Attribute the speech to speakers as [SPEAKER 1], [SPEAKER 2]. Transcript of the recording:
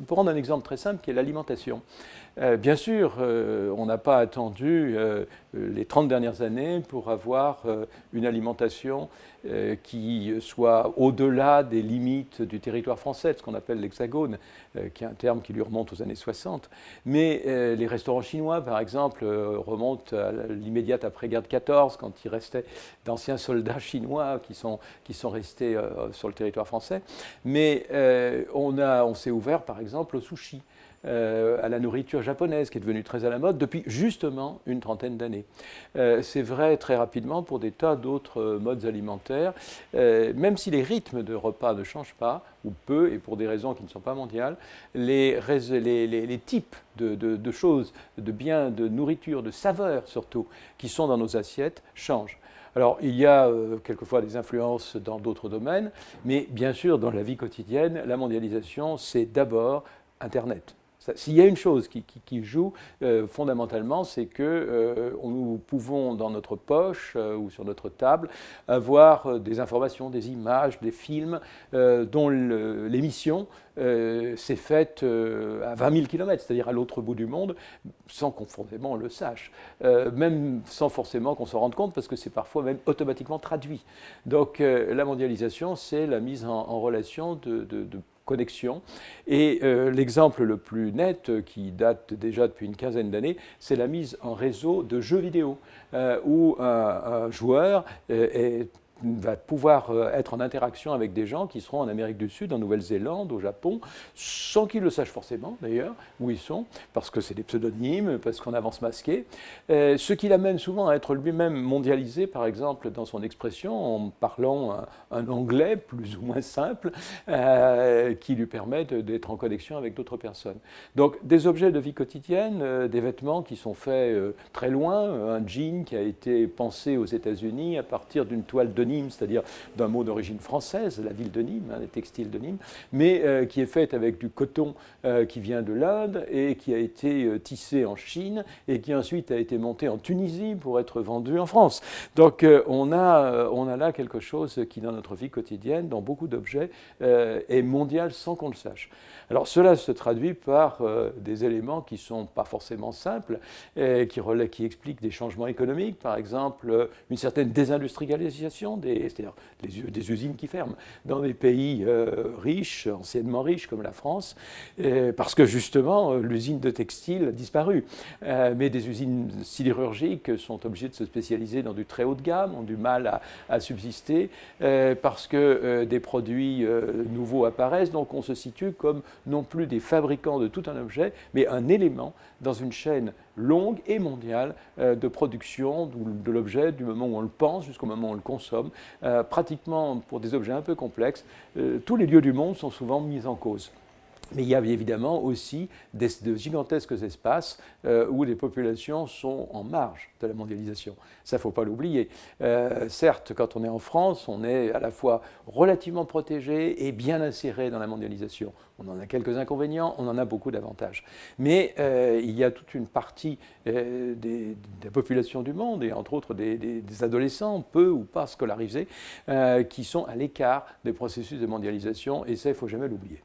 [SPEAKER 1] Pour prendre un exemple très simple qui est l'alimentation. Bien sûr, on n'a pas attendu les 30 dernières années pour avoir une alimentation qui soit au-delà des limites du territoire français, de ce qu'on appelle l'hexagone, qui est un terme qui lui remonte aux années 60. Mais les restaurants chinois, par exemple, remontent à l'immédiate après-guerre de 14, quand il restait d'anciens soldats chinois qui sont restés sur le territoire français. Mais on s'est ouvert, par exemple, au sushi. À la nourriture japonaise qui est devenue très à la mode depuis justement une trentaine d'années. C'est vrai très rapidement pour des tas d'autres modes alimentaires, même si les rythmes de repas ne changent pas, ou peu, et pour des raisons qui ne sont pas mondiales, les types de choses, de biens, de nourriture, de saveurs surtout, qui sont dans nos assiettes changent. Alors, il y a quelquefois des influences dans d'autres domaines, mais bien sûr, dans la vie quotidienne, la mondialisation, c'est d'abord Internet. S'il y a une chose qui joue fondamentalement, c'est que nous pouvons dans notre poche ou sur notre table avoir des informations, des images, des films dont l'émission s'est faite à 20 000 km, c'est-à-dire à l'autre bout du monde, sans qu'on forcément le sache, même sans forcément qu'on s'en rende compte, parce que c'est parfois même automatiquement traduit. Donc la mondialisation, c'est la mise en relation de connexion. Et l'exemple le plus net, qui date déjà depuis une quinzaine d'années, c'est la mise en réseau de jeux vidéo, où un joueur va pouvoir être en interaction avec des gens qui seront en Amérique du Sud, en Nouvelle-Zélande, au Japon, sans qu'ils le sachent forcément d'ailleurs, où ils sont, parce que c'est des pseudonymes, parce qu'on avance masqué, ce qui l'amène souvent à être lui-même mondialisé, par exemple, dans son expression, en parlant un anglais plus ou moins simple, qui lui permet d'être en connexion avec d'autres personnes. Donc des objets de vie quotidienne, des vêtements qui sont faits très loin, un jean qui a été pensé aux États-Unis à partir d'une toile de Nîmes, c'est-à-dire d'un mot d'origine française, la ville de Nîmes, les textiles de Nîmes, mais qui est faite avec du coton qui vient de l'Inde et qui a été tissé en Chine et qui ensuite a été monté en Tunisie pour être vendu en France. Donc on a là quelque chose qui, dans notre vie quotidienne, dans beaucoup d'objets, est mondial sans qu'on le sache. Alors cela se traduit par des éléments qui ne sont pas forcément simples, qui expliquent des changements économiques, par exemple une certaine désindustrialisation, c'est-à-dire des usines qui ferment dans des pays riches, anciennement riches comme la France, parce que justement l'usine de textile a disparu. Mais des usines sidérurgiques sont obligées de se spécialiser dans du très haut de gamme, ont du mal à subsister, parce que des produits nouveaux apparaissent, donc on se situe comme non plus des fabricants de tout un objet, mais un élément dans une chaîne longue et mondiale de production de l'objet du moment où on le pense jusqu'au moment où on le consomme. Pratiquement pour des objets un peu complexes, tous les lieux du monde sont souvent mis en cause. Mais il y a évidemment aussi de gigantesques espaces où les populations sont en marge de la mondialisation. Ça, il ne faut pas l'oublier. Certes, quand on est en France, on est à la fois relativement protégé et bien inséré dans la mondialisation. On en a quelques inconvénients, on en a beaucoup d'avantages. Mais il y a toute une partie des populations du monde, et entre autres des adolescents, peu ou pas scolarisés, qui sont à l'écart des processus de mondialisation, et ça, il ne faut jamais l'oublier.